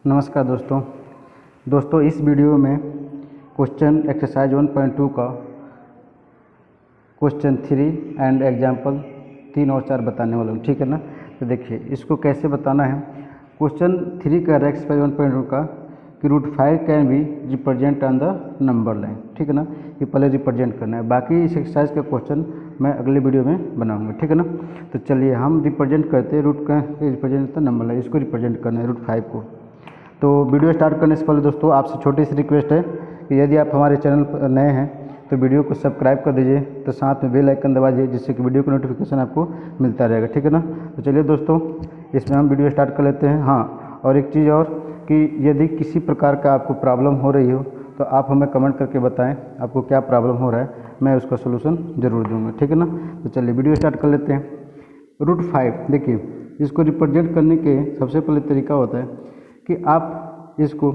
नमस्कार दोस्तों इस वीडियो में क्वेश्चन एक्सरसाइज 1.2 का क्वेश्चन 3 एंड एग्जाम्पल 3 और 4 बताने वाला हूँ, ठीक है ना। तो देखिए इसको कैसे बताना है। क्वेश्चन 3 का एक्सरसाइज 1.2 का कि √5 can be represent on the number line, ठीक है ना। ये पहले रिप्रेजेंट करना है, बाकी इस एक्सरसाइज का क्वेश्चन मैं अगले वीडियो में बनाऊंगा, ठीक है ना। तो चलिए हम रिप्रेजेंट करते हैं रूट का रिप्रेजेंट नंबर लाइन, इसको रिप्रेजेंट करना है √5 को। तो वीडियो स्टार्ट करने से पहले दोस्तों आपसे छोटी सी रिक्वेस्ट है कि यदि आप हमारे चैनल पर नए हैं तो वीडियो को सब्सक्राइब कर दीजिए, तो साथ में बेल आइकन दबा दीजिए जिससे कि वीडियो का नोटिफिकेशन आपको मिलता रहेगा, ठीक है ना। तो चलिए दोस्तों इसमें हम वीडियो स्टार्ट कर लेते हैं। हाँ, और एक चीज़ और कि यदि किसी प्रकार का आपको प्रॉब्लम हो रही हो तो आप हमें कमेंट करके बताएं आपको क्या प्रॉब्लम हो रहा है, मैं उसका सोल्यूशन ज़रूर दूंगा, ठीक है ना। तो चलिए वीडियो स्टार्ट कर लेते हैं। √5 देखिए इसको रिप्रेजेंट करने के सबसे पहले तरीका होता है कि आप इसको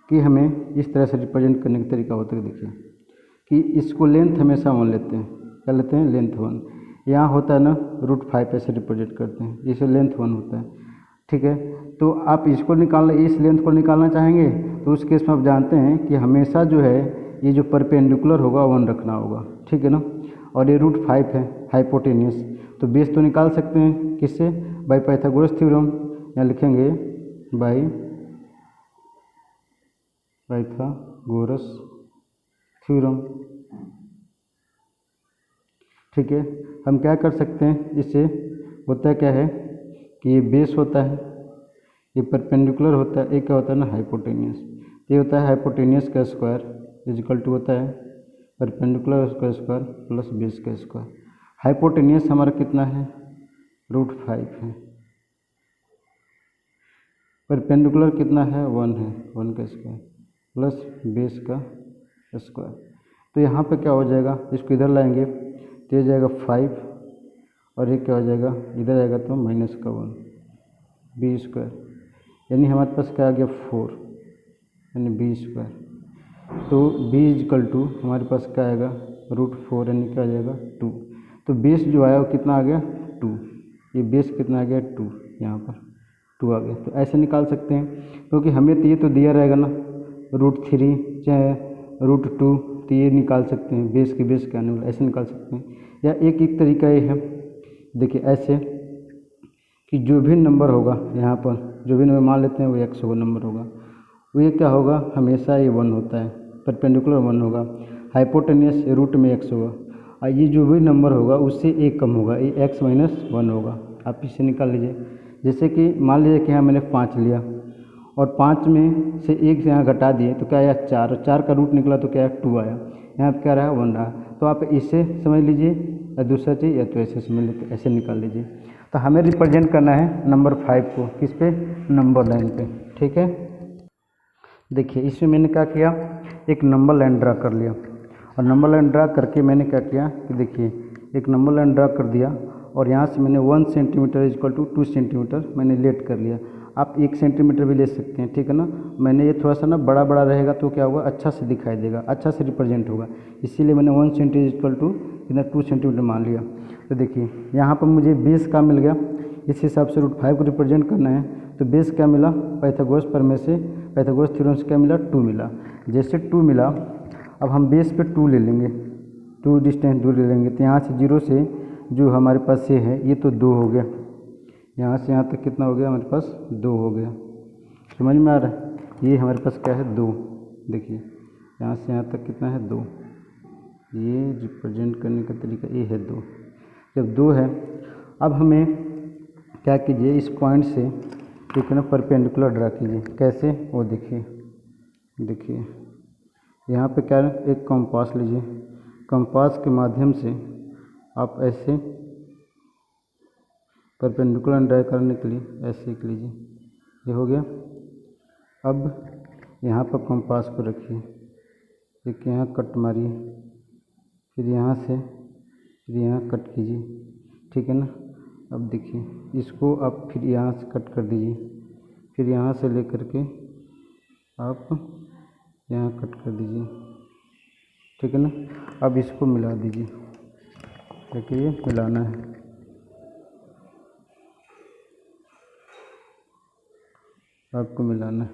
कि हमें इस तरह से रिप्रेजेंट करने का तरीका होता है। देखिए कि इसको लेंथ हमेशा 1 लेते हैं, क्या लेते हैं, लेंथ 1। यहाँ होता है ना √5 ऐसे रिप्रेजेंट करते हैं, इसे लेंथ 1 होता है, ठीक है। तो आप इसको निकालना, इस लेंथ को निकालना चाहेंगे तो उस केस में आप जानते हैं कि हमेशा जो है ये जो परपेंडिकुलर होगा 1 रखना होगा, ठीक है ना। और ये √5 है हाइपोटेनियस, तो बेस तो निकाल सकते हैं किससे, बाय पाइथागोरस थ्योरम। यहाँ लिखेंगे बाय पाइथागोरस थ्योरम, ठीक है। हम क्या कर सकते हैं, इससे होता क्या है कि ये बेस होता है, ये परपेंडिकुलर होता है, एक क्या होता है ना हाइपोटेनियस। ये होता है हाइपोटेनियस का स्क्वायर इजिकल टू होता है परपेंडिकुलर का स्क्वायर प्लस बेस का स्क्वायर। हाइपोटेनियस हमारा कितना है, √5 है। परपेंडिकुलर कितना है, 1 है, 1 का स्क्वायर प्लस बेस का स्क्वायर। तो यहाँ पे क्या हो जाएगा, इसको इधर लाएंगे तो ये जाएगा 5 और ये क्या हो जाएगा, इधर आएगा तो -1 b², यानी हमारे पास क्या आ गया 4 यानी b²। तो b = हमारे पास क्या आएगा √4 यानी क्या आ जाएगा 2। तो बेस जो आया वो कितना आ गया 2, ये बेस कितना आ गया 2, यहाँ पर 2 आ गया। तो ऐसे निकाल सकते हैं क्योंकि हमें तो ये तो दिया रहेगा ना √3 चाहे √2, तो ये निकाल सकते हैं बेस के बेस क्या आने वाला, ऐसे निकाल सकते हैं। या एक तरीका ये है, देखिए ऐसे कि जो भी नंबर होगा यहाँ पर, जो भी नंबर मान लेते हैं वो x होगा नंबर होगा, वो ये क्या होगा हमेशा ये 1 होता है, परपेंडिकुलर 1 होगा, हाइपोटेनियस रूट में x होगा, और ये जो भी नंबर होगा उससे एक कम होगा, ये x - 1 होगा। आप इसे निकाल लीजिए। जैसे कि मान लीजिए कि यहाँ मैंने 5 लिया और 5 में से 1 से यहाँ घटा दिए तो क्या आया 4, और 4 का रूट निकला तो क्या 2 आया, यहाँ पर क्या रहा 1 रहा। तो आप इसे समझ लीजिए या दूसरा चीज़, या तो ऐसे समझ लीजिए, ऐसे निकाल लीजिए। तो हमें रिप्रेजेंट करना है नंबर 5 को किस पे, नंबर लाइन पे, ठीक है। देखिए इसमें मैंने क्या किया, एक नंबर लाइन ड्रा कर लिया, और नंबर लाइन ड्रा करके मैंने क्या किया कि देखिए एक नंबर लाइन ड्रा कर दिया और यहाँ से मैंने 1 सेंटीमीटर = 2 सेंटीमीटर मैंने लेट कर लिया। आप 1 सेंटीमीटर भी ले सकते हैं, ठीक है ना। मैंने ये थोड़ा सा ना बड़ा बड़ा रहेगा तो क्या होगा, अच्छा से दिखाई देगा, अच्छा से रिप्रेजेंट होगा, इसीलिए मैंने 1 सेंटीमीटर = 2 सेंटीमीटर मान लिया। तो देखिए यहाँ पर मुझे बेस का मिल गया, इस हिसाब से √5 को रिप्रेजेंट करना है। तो बेस क्या मिला, पाइथागोरस प्रमेय से पाइथागोरस थ्योरम से क्या मिला 2 मिला। जैसे 2 मिला, अब हम बेस पे 2 ले लेंगे, 2 डिस्टेंस दूर ले लेंगे, तो यहाँ से 0 से जो हमारे पास ये है ये तो 2 हो गया, यहाँ से यहाँ तक कितना हो गया हमारे पास 2 हो गया, समझ में आ रहा है। ये हमारे पास क्या है 2, देखिए यहाँ से यहाँ तक कितना है 2, ये रिप्रेजेंट करने का तरीका ये है 2। जब 2 है, अब हमें क्या कीजिए, इस पॉइंट से एक ना परपेंडिकुलर ड्रा कीजिए। कैसे, वो देखिए यहाँ पे क्या है, एक कंपास लीजिए, कंपास के माध्यम से आप ऐसे परपेंडिकुलर ड्रा करने के लिए ऐसे एक लीजिए, ये हो गया। अब यहाँ पर कंपास को रखिए, एक यहाँ कट मारिए, फिर यहाँ से फिर यहाँ कट कीजिए, ठीक है ना। अब देखिए इसको आप फिर यहाँ से कट कर दीजिए, फिर यहाँ से लेकर के आप यहाँ कट कर दीजिए, ठीक है ना। अब इसको मिला दीजिए, देखिए मिलाना है, आपको मिलाना है,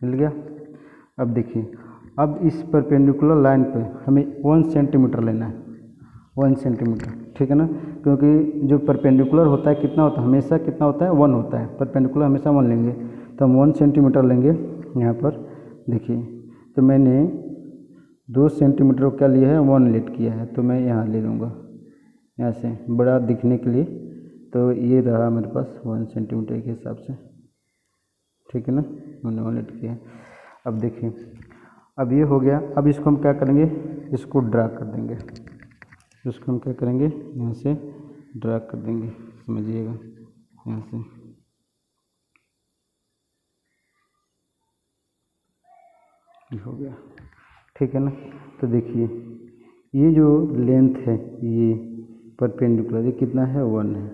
मिल गया। अब देखिए, अब इस परपेंडिकुलर लाइन पे हमें 1 सेंटीमीटर लेना है, 1 सेंटीमीटर, ठीक है ना, क्योंकि जो परपेंडिकुलर होता है कितना होता है, हमेशा कितना होता है, 1 होता है, परपेंडिकुलर हमेशा 1 लेंगे, तो हम 1 सेंटीमीटर लेंगे यहाँ पर। देखिए, तो मैंने 2 सेंटीमीटर को क्या लिया है, 1 लेट किया है, तो मैं यहाँ ले लूँगा, यहाँ से बड़ा दिखने के लिए, तो ये रहा मेरे पास 1 सेंटीमीटर के हिसाब से, ठीक है ना, मैंने 1 लेट किया है। अब देखिए, अब ये हो गया। अब इसको हम क्या करेंगे, इसको ड्रा कर देंगे, इसको हम क्या करेंगे, यहाँ से ड्रा कर देंगे, समझिएगा, यहाँ से ये हो गया, ठीक है ना। तो देखिए, ये जो लेंथ है, ये परपेंडिकुलर, ये कितना है, 1 है,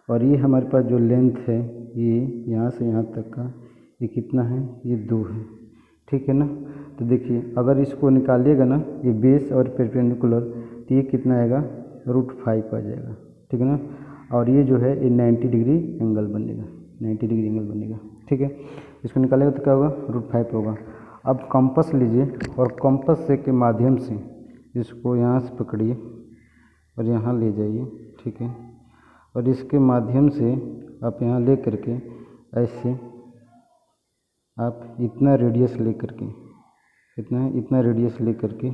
और ये हमारे पास जो लेंथ है, ये यहाँ से यहाँ तक का, ये कितना है, ये 2 है, ठीक है ना। तो देखिए, अगर इसको निकालिएगा ना, ये बेस और परपेंडिकुलर, तो ये कितना आएगा, √5 आ जाएगा, ठीक है ना। और ये जो है, ये 90 डिग्री एंगल बनेगा, 90 डिग्री एंगल बनेगा, ठीक है। इसको निकालेगा तो क्या होगा, √5 होगा। अब कंपास लीजिए और कंपास से के माध्यम से इसको यहाँ से पकड़िए और यहाँ ले जाइए, ठीक है, और इसके माध्यम से आप यहाँ ले करके ऐसे आप इतना रेडियस ले करके, इतना रेडियस ले करके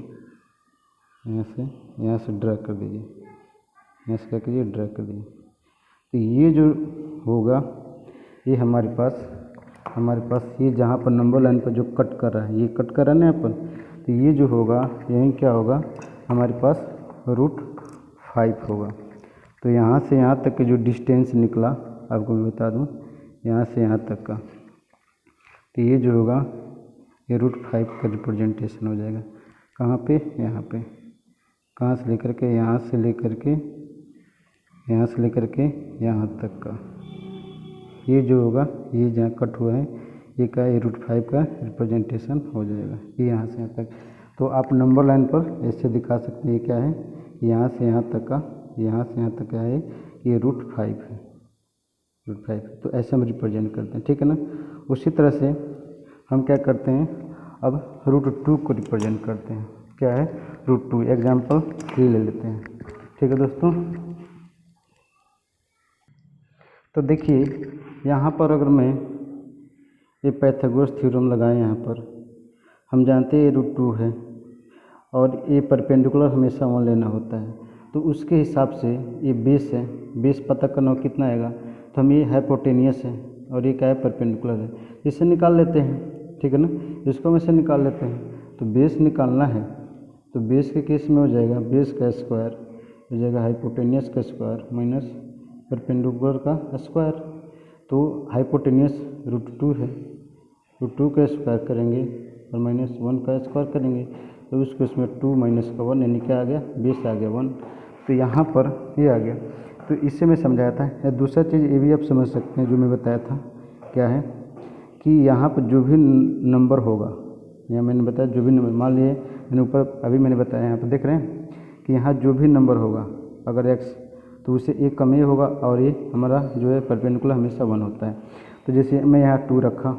यहाँ से ड्रा कर दीजिए, यहाँ से क्या कीजिए, ड्रा कर दीजिए। तो ये जो होगा, ये हमारे पास ये जहाँ पर नंबर लाइन पर जो कट कर रहा है, ये कट कर रहा है ना यहाँ पर, तो ये जो होगा, यही क्या होगा, हमारे पास √5 होगा। तो यहाँ से यहाँ तक के जो डिस्टेंस निकला, आपको मैं बता दूँ, यहाँ से यहाँ तक का, तो ये जो होगा, ये √5 का रिप्रेजेंटेशन हो जाएगा। कहाँ पे, यहाँ पे, कहाँ से लेकर के, यहाँ से लेकर के यहाँ तक का, ये जो होगा, ये जहाँ कट हुआ है, ये क्या है, √5 का रिप्रेजेंटेशन हो जाएगा, ये यहाँ से यहाँ तक। तो आप नंबर लाइन पर ऐसे दिखा सकते हैं, ये क्या है, यहाँ से यहाँ तक का, यहाँ से यहाँ तक क्या है, ये √5 है, √5। तो ऐसे हम रिप्रेजेंट करते हैं, ठीक है ना। उसी तरह से हम क्या करते हैं, अब √2 को रिप्रेजेंट करते हैं, क्या है, √2। एग्जाम्पल 3 ले लेते हैं, ठीक है दोस्तों। तो देखिए, यहाँ पर अगर मैं ये पाइथागोरस थ्योरम लगाएं, यहाँ पर हम जानते हैं ये √2 है, और ये परपेंडिकुलर हमेशा 1 लेना होता है, तो उसके हिसाब से ये बेस है, बेस पता करना हो कितना आएगा, तो हम ये हाइपोटेनियस है और ये क्या है, परपेंडिकुलर है, इसे निकाल लेते हैं, ठीक है ना, इसको हम इसे निकाल लेते हैं। तो बेस निकालना है, तो बेस के केस में हो जाएगा, बेस का स्क्वायर हो जाएगा हाइपोटेनियस का स्क्वायर माइनस परपेंडिकुलर का स्क्वायर। तो हाइपोटेनियस √2 है, √2 का स्क्वायर करेंगे और -1 का स्क्वायर करेंगे, तो उसको इसमें 2 - 1 यानी क्या आ गया, बेस आ गया 1। तो यहाँ पर ये आ गया। तो इससे मैं समझाया था। या दूसरा चीज़ ये भी आप समझ सकते हैं, जो मैं बताया था, क्या है कि यहाँ पर जो भी नंबर होगा, यहाँ मैंने बताया जो भी नंबर, मान लिए मैंने ऊपर अभी मैंने बताया, यहाँ पर देख रहे हैं कि यहाँ जो भी नंबर होगा अगर x, तो उससे एक कम ये होगा, और ये हमारा जो है परपेंडिकुलर हमेशा 1 होता है। तो जैसे मैं यहाँ 2 रखा,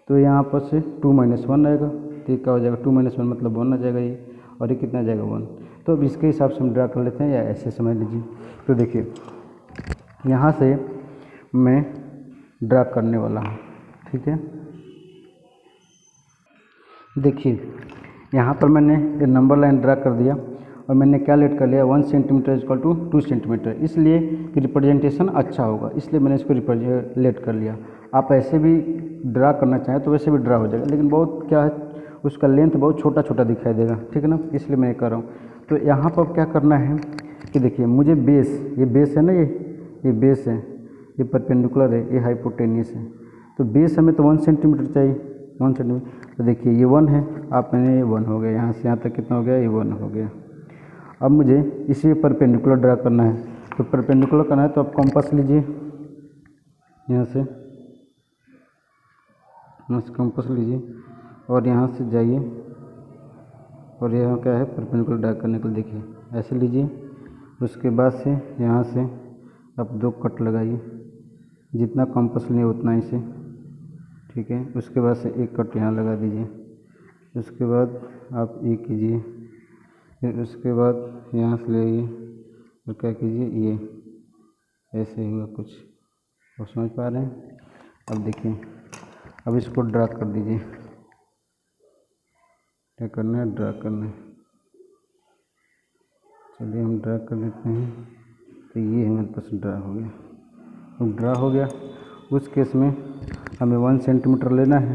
तो यहाँ पर से 2 - 1 आएगा, तो ये क्या हो जाएगा, 2 - 1 मतलब 1 आ जाएगा ये, और ये कितना आ जाएगा, 1। तो अब इसके हिसाब से हम ड्रा कर लेते हैं, या ऐसे समझ लीजिए। तो देखिए, यहाँ से मैं ड्रा करने वाला हूँ, ठीक है। देखिए, यहाँ पर मैंने ये नंबर लाइन ड्रा कर दिया, और मैंने क्या लेट कर लिया, 1 सेंटीमीटर = 2 सेंटीमीटर, इसलिए कि रिप्रेजेंटेशन अच्छा होगा, इसलिए मैंने इसको लेट कर लिया। आप ऐसे भी ड्रा करना चाहें तो वैसे भी ड्रा हो जाएगा, लेकिन बहुत क्या है, उसका लेंथ बहुत छोटा छोटा दिखाई देगा, ठीक है ना, इसलिए मैं कर रहा हूँ। तो यहाँ पर क्या करना है कि देखिए, मुझे बेस, ये बेस है ना, ये बेस है, ये परपेंडिकुलर है, ये हाइपोटेनियस है। तो बेस हमें तो 1 सेंटीमीटर चाहिए, 1 सेंटीमीटर। तो देखिए, ये 1 है, आप मैंने ये 1 हो गया, यहाँ से यहाँ तक कितना हो गया, ये 1 हो गया। अब मुझे इसी परपेंडिकुलर ड्रा करना है, तो परपेंडिकुलर करना है तो आप कंपास लीजिए, यहाँ से कंपास लीजिए और यहाँ से जाइए, और यहाँ क्या है, परपेंडिकुलर ड्रा करने के लिए देखिए ऐसे लीजिए। उसके बाद से यहाँ से आप 2 कट लगाइए, जितना कंपास लिए उतना इसे, ठीक ठीक है। उसके बाद से एक कट यहाँ लगा दीजिए, उसके बाद आप ये कीजिए, फिर उसके बाद यहाँ से ले आइए और क्या कीजिए, ये ऐसे हुआ कुछ, और समझ पा रहे हैं। अब देखिए, अब इसको ड्रा कर दीजिए, क्या करना है, ड्रा करना है। चलिए हम ड्रा कर देते हैं। तो ये हमारे पास ड्रा हो गया। अब ड्रा हो गया, उस केस में हमें 1 सेंटीमीटर लेना है,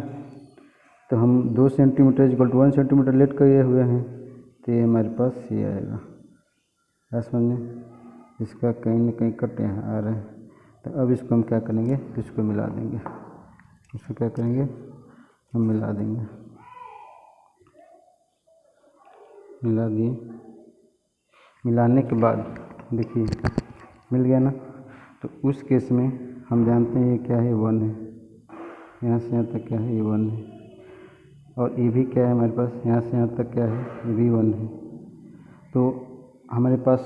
तो हम 2 सेंटीमीटर इक्वल टू 1 सेंटीमीटर लेट कर ये हुए हैं, तो ये हमारे पास ये आएगा। क्या समझ में, इसका कहीं ना कहीं कट यहाँ आ रहा है। तो अब इसको हम क्या करेंगे, इसको मिला देंगे, इसको क्या करेंगे, हम मिला देंगे, मिला दिए। मिलाने के बाद देखिए मिल गया ना। तो उस केस में हम जानते हैं ये क्या है, 1 है, यहाँ से यहाँ तक क्या है, ये 1 है, और ये भी क्या है हमारे पास, यहाँ से यहाँ तक क्या है, ये भी 1 है। तो हमारे पास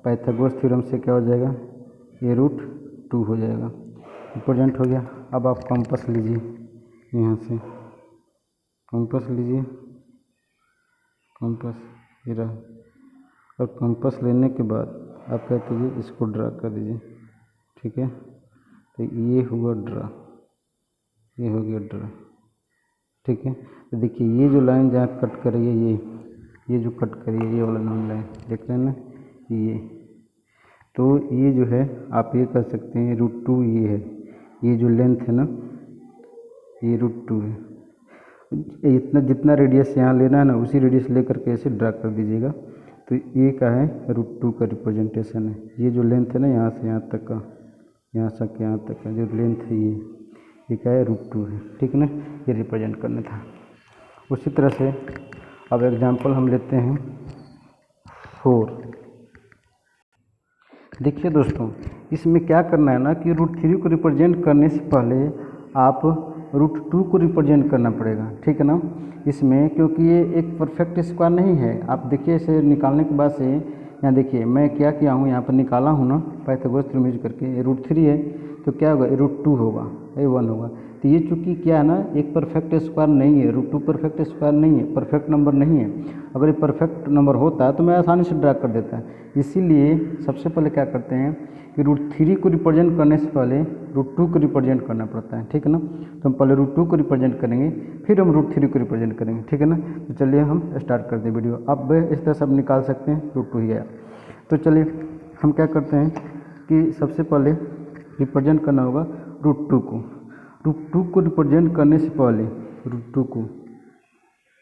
पाइथागोरस थ्योरम से क्या हो जाएगा, ये √2 हो जाएगा, रिप्रेजेंट हो गया। अब आप कंपास लीजिए, यहाँ से कंपास लीजिए, कंपास ये रहा, और कंपास लेने के बाद आप क्या कीजिए, इसको ड्रा कर दीजिए, ठीक है। तो ये हुआ ड्रा, ये हो गया ड्रा, ठीक है। तो देखिए ये जो लाइन जहाँ कट कर रही है, ये जो कट कर रही है, ये वाला नॉन लाइन देख रहे हैं ना, ये तो ये जो है आप ये कर सकते हैं, √2 ये है, ये जो लेंथ है ना, ये √2 है। इतना जितना रेडियस यहाँ लेना है ना, उसी रेडियस लेकर के ऐसे ड्रा कर दीजिएगा। तो ये क्या है, √2 का रिप्रेजेंटेशन है। ये जो लेंथ है ना, यहाँ से यहाँ तक का, यहाँ से यहाँ तक का जो लेंथ है, ये क्या है, √2 है, ठीक है ना। ये रिप्रेजेंट करना था। उसी तरह से अब एग्जांपल हम लेते हैं 4। देखिए दोस्तों, इसमें क्या करना है ना कि √3 को रिप्रेजेंट करने से पहले आप √2 को रिप्रेजेंट करना पड़ेगा, ठीक है ना। इसमें क्योंकि ये एक परफेक्ट स्क्वायर नहीं है। आप देखिए इसे निकालने के बाद से यहाँ देखिए मैं क्या किया हूँ, यहाँ पर निकाला हूँ ना पाइथागोरस थ्योरम यूज करके। ये √3 है तो क्या होगा, √2 होगा, ये 1 होगा। तो ये चूँकि क्या है ना, एक परफेक्ट स्क्वायर नहीं है, √2 परफेक्ट स्क्वायर नहीं है, परफेक्ट नंबर नहीं है। अगर ये परफेक्ट नंबर होता तो मैं आसानी से ड्रा कर देता। इसीलिए सबसे पहले क्या करते हैं कि √3 को रिप्रेजेंट करने से पहले √2 को रिप्रेजेंट करना पड़ता है, ठीक है ना। तो हम पहले √2 को रिप्रेजेंट करेंगे, फिर हम √3 को रिप्रेजेंट करेंगे, ठीक है ना। तो चलिए हम स्टार्ट करते हैं वीडियो। अब इस तरह सब निकाल सकते हैं, √2 ही आया। तो चलिए हम क्या करते हैं कि सबसे पहले रिप्रेजेंट करना होगा √2 को। √2 को रिप्रेजेंट करने से पहले √2 को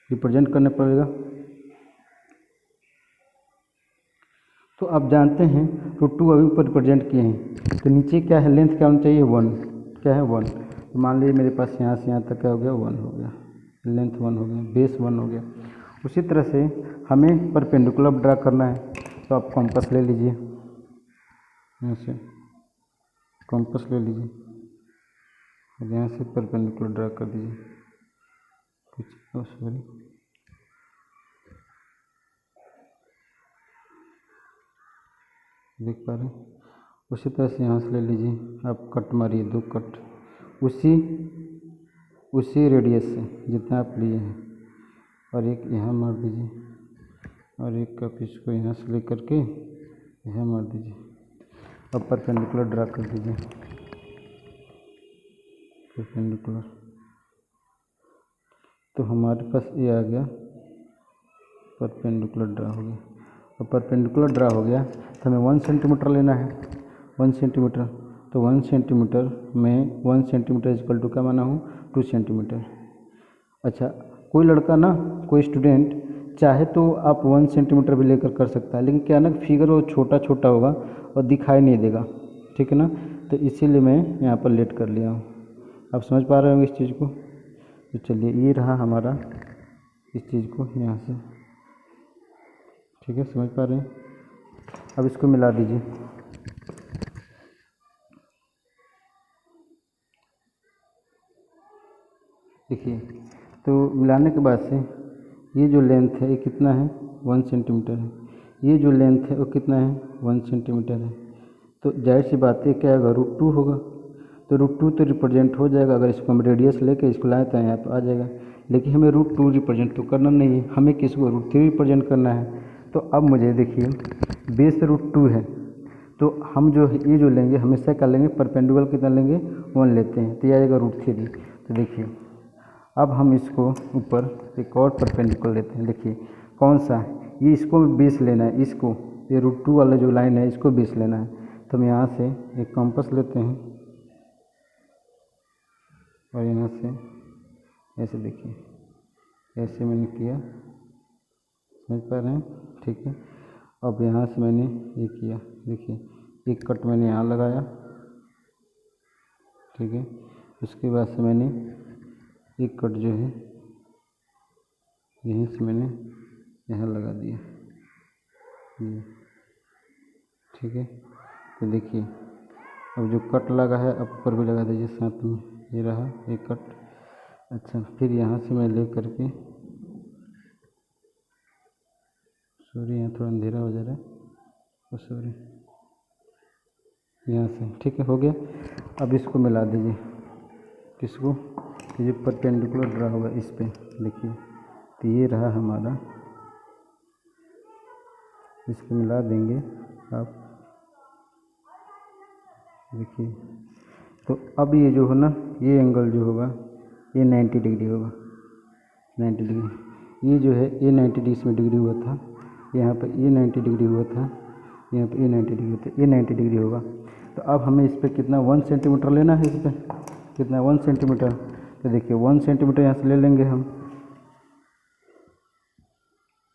रिप्रेजेंट करना पड़ेगा। तो आप जानते हैं √2 अभी ऊपर रिप्रेजेंट किए हैं, तो नीचे क्या है, लेंथ क्या होना चाहिए, 1, क्या है 1। तो मान लीजिए मेरे पास यहाँ से यहाँ तक क्या हो गया, 1 हो गया, लेंथ 1 हो गया, बेस 1 हो गया। उसी तरह से हमें परपेंडिकुलर ड्रा करना है, तो आप कंपास ले लीजिए, यहाँ से कंपास ले लीजिए और यहाँ से परपेंडिकुलर ड्रा कर दीजिए कुछ, सॉरी देख पा रहे हैं। उसी तरह से यहाँ से ले लीजिए, आप कट मारिए 2 कट उसी रेडियस से जितना आप लिए हैं, और एक यहाँ मार दीजिए, और एक कप इसको यहाँ से ले करके यहाँ मार दीजिए। अब परपेंडिकुलर ड्रा कर दीजिए, परपेंडिकुलर। तो हमारे पास ये आ गया, परपेंडिकुलर ड्रा हो गया। और परपेंडिकुलर ड्रा हो गया तो हमें 1 सेंटीमीटर लेना है, 1 सेंटीमीटर। तो 1 सेंटीमीटर में 1 सेंटीमीटर इक्वल टू क्या माना हूँ, 2 सेंटीमीटर। अच्छा, कोई लड़का ना, कोई स्टूडेंट चाहे तो आप 1 सेंटीमीटर भी लेकर कर सकता है, लेकिन क्या ना फिगर वो छोटा छोटा होगा और दिखाई नहीं देगा, ठीक है ना। तो इसीलिए मैं यहाँ पर लेट कर लिया हूँ। आप समझ पा रहे होंगे इस चीज़ को। तो चलिए ये रहा हमारा, इस चीज़ को यहाँ से, ठीक है, समझ पा रहे हैं। अब इसको मिला दीजिए, देखिए। तो मिलाने के बाद से ये जो लेंथ है ये कितना है, 1 सेंटीमीटर है। ये जो लेंथ है वो कितना है, 1 सेंटीमीटर है। तो जाहिर सी बात है क्या होगा, √2 होगा। तो √2 तो रिप्रेजेंट हो जाएगा। अगर इसको हम रेडियस लेके इसको लाएँ तो यहाँ पर आ जाएगा, लेकिन हमें √2 रिप्रेजेंट तो करना नहीं है, हमें किसको √3 रिप्रेजेंट करना है। तो अब मुझे देखिए बेस √2 है, तो हम जो ये जो लेंगे हमेशा क्या लेंगे, परपेंडिकुलर कितना लेंगे, 1 लेते हैं, तो ये आएगा √3। तो देखिए अब हम इसको ऊपर एक और परपेंडिकुलर लेते हैं। देखिए कौन सा, ये इसको बेस लेना है, इसको ये √2 वाला जो लाइन है इसको बेस लेना है। तो हम यहाँ से एक कंपास लेते हैं और यहाँ से ऐसे देखिए, ऐसे मैंने किया, समझ पा रहे हैं, ठीक है। अब यहाँ से मैंने ये किया, देखिए एक कट मैंने यहाँ लगाया, ठीक है। उसके बाद से मैंने एक कट जो है यहीं से मैंने यहाँ लगा दिया, ये ठीक है। तो देखिए अब जो कट लगा है अब ऊपर भी लगा दीजिए साथ में, ये रहा एक कट। अच्छा, फिर यहाँ से मैं ले करके, सॉरी यहाँ थोड़ा अंधेरा हो जा रहा है, सॉरी, यहाँ से, ठीक है, हो गया। अब इसको मिला दीजिए, किसको, ये परपेंडिकुलर ड्रा होगा इस पे, देखिए तो ये रहा हमारा, इसको मिला देंगे आप, देखिए। तो अब ये जो है ना, ये एंगल जो होगा ये 90 डिग्री होगा, 90 डिग्री। ये जो है ये 90 डिग्री इसमें डिग्री हुआ था, यहाँ पर ये 90 डिग्री हुआ था, यहाँ पर ये 90 डिग्री होता है, ये 90 डिग्री होगा। तो अब हमें इस पर कितना 1 सेंटीमीटर लेना है, इस पर कितना 1 सेंटीमीटर। तो देखिए 1 सेंटीमीटर यहाँ से ले लेंगे हम,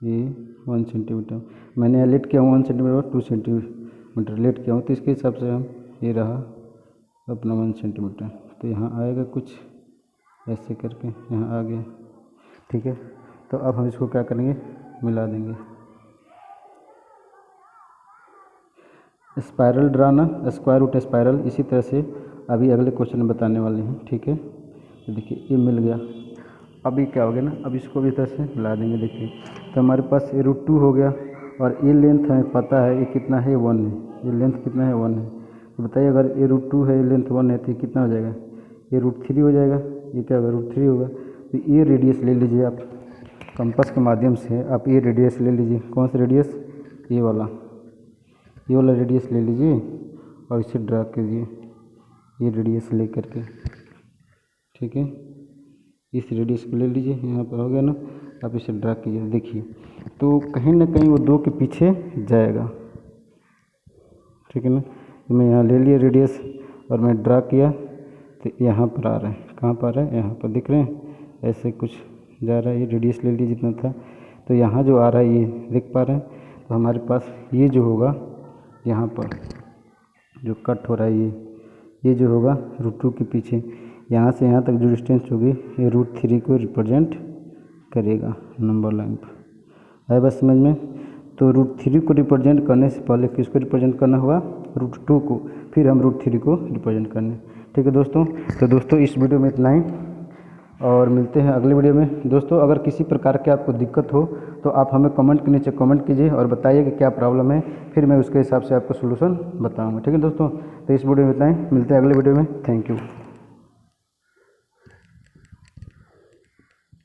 ये 1 सेंटीमीटर मैंने लेट किया हूँ, 1 सेंटीमीटर और 2 सेंटीमीटर लेट किया हूँ, तो इसके हिसाब से हम, ये रहा अपना 1 सेंटीमीटर। तो यहाँ आएगा कुछ ऐसे करके, यहाँ आ गया, ठीक है। तो अब हम इसको क्या करेंगे, मिला देंगे। स्पायरल ड्राना, स्क्वायर रूट स्पायरल, इसी तरह से अभी अगले क्वेश्चन में बताने वाले हैं, ठीक है। तो देखिए ये मिल गया, अभी क्या हो गया ना, अब इसको भी इस तरह से मिला देंगे। देखिए तो हमारे पास ये √2 हो गया, और ये लेंथ हमें पता है ये कितना है, 1 है, ये लेंथ कितना है, 1 है। तो बताइए अगर ये √2 है, ये लेंथ 1 है, तो ये कितना हो जाएगा, ये √3 हो जाएगा, ये क्या होगा, √3 होगा। तो ये रेडियस ले लीजिए आप, कंपास के माध्यम से आप ये रेडियस ले लीजिए। कौन सा रेडियस, ये वाला रेडियस ले लीजिए और इसे ड्रा कीजिए, ये रेडियस ले करके, ठीक है। इस रेडियस को ले लीजिए, यहाँ पर हो गया ना, आप इसे ड्रा कीजिए। देखिए तो कहीं ना कहीं वो 2 के पीछे जाएगा, ठीक है ना। तो मैं यहाँ ले लिया रेडियस और मैं ड्रा किया, तो यहाँ पर आ रहा है, कहाँ पर आ रहा है, यहाँ पर दिख रहे हैं, ऐसे कुछ जा रहा है। ये रेडियस ले लीजिए जितना था, तो यहाँ जो आ रहा है ये देख पा रहे हैं। तो हमारे पास ये जो होगा, यहाँ पर जो कट हो रहा है ये जो होगा √2 के पीछे, यहाँ से यहाँ तक जो डिस्टेंस होगी ये √3 को रिप्रेजेंट करेगा नंबर लाइन पर। है बस समझ में। तो √3 को रिप्रेजेंट करने से पहले किसको रिप्रेजेंट करना होगा, √2 को, फिर हम √3 को रिप्रेजेंट करने, ठीक है दोस्तों। तो दोस्तों इस वीडियो में इतना ही, और मिलते हैं अगले वीडियो में। दोस्तों अगर किसी प्रकार की आपको दिक्कत हो तो आप हमें कमेंट के नीचे कमेंट कीजिए और बताइए कि क्या प्रॉब्लम है, फिर मैं उसके हिसाब से आपको सोल्यूशन बताऊंगा, ठीक है दोस्तों। तो इस वीडियो में इतना ही, मिलते हैं अगले वीडियो में। Thank you.